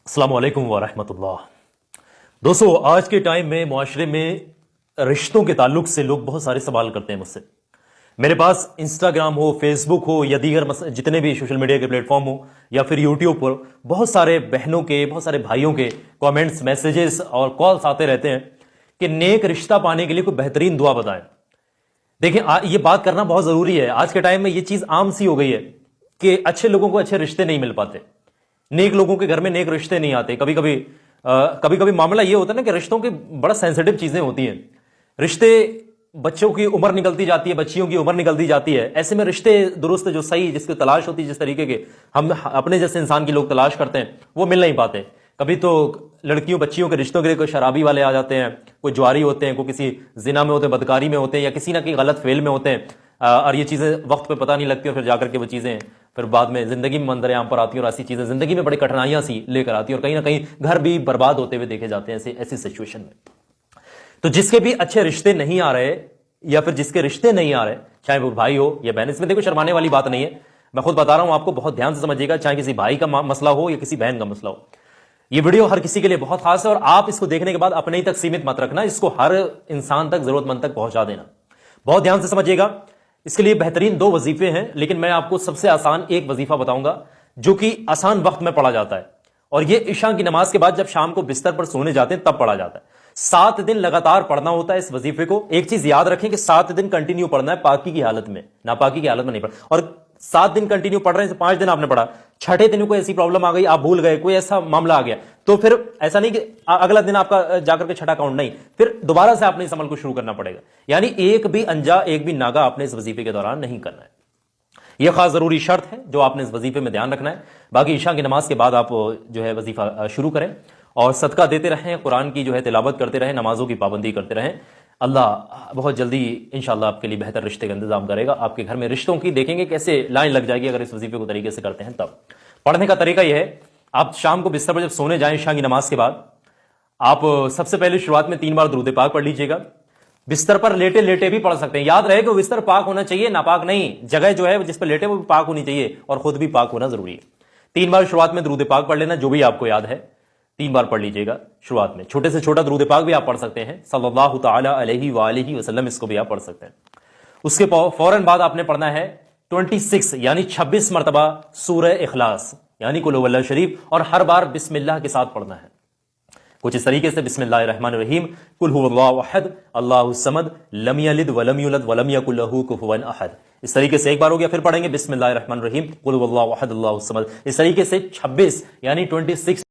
السلام علیکم ورحمۃ اللہ۔ دوستو، آج کے ٹائم میں معاشرے میں رشتوں کے تعلق سے لوگ بہت سارے سوال کرتے ہیں مجھ سے۔ میرے پاس انسٹاگرام ہو، فیس بک ہو یا دیگر جتنے بھی سوشل میڈیا کے پلیٹ فارم ہو یا پھر یوٹیوب پر بہت سارے بہنوں کے، بہت سارے بھائیوں کے کامنٹس، میسیجز اور کالز آتے رہتے ہیں کہ نیک رشتہ پانے کے لیے کوئی بہترین دعا بتائیں۔ دیکھیں، یہ بات کرنا بہت ضروری ہے۔ آج کے ٹائم میں یہ چیز عام سی ہو گئی ہے کہ اچھے لوگوں کو اچھے رشتے نہیں مل پاتے، نیک لوگوں کے گھر میں نیک رشتے نہیں آتے۔ کبھی کبھی معاملہ یہ ہوتا ہے نا کہ رشتوں کی بڑا سینسیٹیو چیزیں ہوتی ہیں۔ رشتے، بچوں کی عمر نکلتی جاتی ہے، بچیوں کی عمر نکلتی جاتی ہے، ایسے میں رشتے درست جو صحیح جس کی تلاش ہوتی ہے، جس طریقے کے ہم اپنے جیسے انسان کی لوگ تلاش کرتے ہیں، وہ مل نہیں پاتے۔ کبھی تو لڑکیوں بچیوں کے رشتوں کے لیے کوئی شرابی والے آ جاتے ہیں، کوئی جواری ہوتے ہیں، کوئی کسی زنا میں ہوتے ہیں، بدکاری میں ہوتے ہیں، یا کسی نہ کسی غلط فعل میں ہوتے ہیں، اور یہ چیزیں وقت پہ پتہ نہیں لگتی، اور پھر جا کر کے وہ چیزیں پھر بعد میں زندگی میں منظر عام پر آتی ہیں، اور ایسی چیزیں زندگی میں بڑی کٹھنائیاں سی لے کر آتی ہیں، اور کہیں نہ کہیں گھر بھی برباد ہوتے ہوئے دیکھے جاتے ہیں ایسی سچویشن میں۔ تو جس کے بھی اچھے رشتے نہیں آ رہے، یا پھر جس کے رشتے نہیں آ رہے، چاہے وہ بھائی ہو یا بہن، اس میں دیکھو شرمانے والی بات نہیں ہے، میں خود بتا رہا ہوں آپ کو، بہت دھیان سے سمجھیے گا، چاہے کسی بھائی کا مسئلہ ہو یا کسی بہن کا مسئلہ ہو۔ یہ ویڈیو ہر کسی کے لیے بہت خاص ہے، اور آپ اس کو دیکھنے کے بعد اپنے ہی تک سیمت مت رکھنا، اس کو ہر انسان تک، ضرورت مند تک پہنچا دینا۔ بہت دھیان سے سمجھیے گا۔ اس کے لیے بہترین 2 وظیفے ہیں، لیکن میں آپ کو سب سے آسان ایک وظیفہ بتاؤں گا جو کہ آسان وقت میں پڑھا جاتا ہے، اور یہ عشاء کی نماز کے بعد جب شام کو بستر پر سونے جاتے ہیں تب پڑھا جاتا ہے۔ 7 دن لگاتار پڑھنا ہوتا ہے اس وظیفے کو۔ ایک چیز یاد رکھیں کہ 7 دن کنٹینیو پڑھنا ہے، پاکی کی حالت میں، ناپاکی کی حالت میں نہیں پڑھنا۔ اور 7 دن کنٹینیو پڑھ رہے ہیں، 5 دن آپ نے پڑھا، 6 دن کوئی ایسی پرابلم آ گئی، آپ بھول گئے، کوئی ایسا معاملہ آ گیا، تو پھر ایسا نہیں کہ اگلا دن آپ کا جا کر کے 6 کاؤنٹ، نہیں، پھر دوبارہ سے آپ نے اس عمل کو شروع کرنا پڑے گا۔ یعنی ایک بھی انجا، ایک بھی ناگا آپ نے اس وظیفے کے دوران نہیں کرنا ہے۔ یہ خاص ضروری شرط ہے جو آپ نے اس وظیفے میں دھیان رکھنا ہے۔ باقی عشاء کی نماز کے بعد آپ جو ہے وظیفہ شروع کریں، اور صدقہ دیتے رہیں، قرآن کی جو ہے تلاوت کرتے رہیں، نمازوں کی پابندی کرتے رہیں۔ اللہ بہت جلدی انشاءاللہ آپ کے لیے بہتر رشتے کا انتظام کرے گا۔ آپ کے گھر میں رشتوں کی دیکھیں گے کیسے لائن لگ جائے گی اگر اس وظیفے کو طریقے سے کرتے ہیں۔ تب پڑھنے کا طریقہ یہ ہے، آپ شام کو بستر پر جب سونے جائیں عشاء کی نماز کے بعد، آپ سب سے پہلے شروعات میں 3 بار درود پاک پڑھ لیجئے گا۔ بستر پر لیٹے لیٹے بھی پڑھ سکتے ہیں، یاد رہے کہ وہ بستر پاک ہونا چاہیے، ناپاک نہیں۔ جگہ جو ہے جس پر لیٹے وہ بھی پاک ہونی چاہیے، اور خود بھی پاک ہونا ضروری ہے۔ 3 بار شروعات میں درود پاک پڑھ لینا، جو بھی آپ کو یاد ہے 3 بار پڑھ لیجئے گا شروعات میں۔ چھوٹے سے چھوٹا درود پاک بھی آپ پڑھ سکتے ہیں، صلی اللہ تعالی علیہ وآلہ وسلم، اس کو بھی آپ پڑھ سکتے ہیں۔ اس کے فوراً بعد آپ نے پڑھنا ہے 26 یعنی 26 مرتبہ سورہ اخلاص یعنی قل هو اللہ شریف، اور ہر بار بسم اللہ کے ساتھ پڑھنا ہے۔ کچھ اس طریقے سے، بسم اللہ الرحمن الرحیم، قل هو اللہ احد اللہ الصمد لم یلد ولم یولد ولم یکن له کفوا احد۔ اس طریقے سے ایک بار ہو گیا، پھر پڑھیں گے بسم اللہ الرحمن الرحیم قل هو اللہ احد اللہ الصمد، اس طریقے سے 26 یعنی 26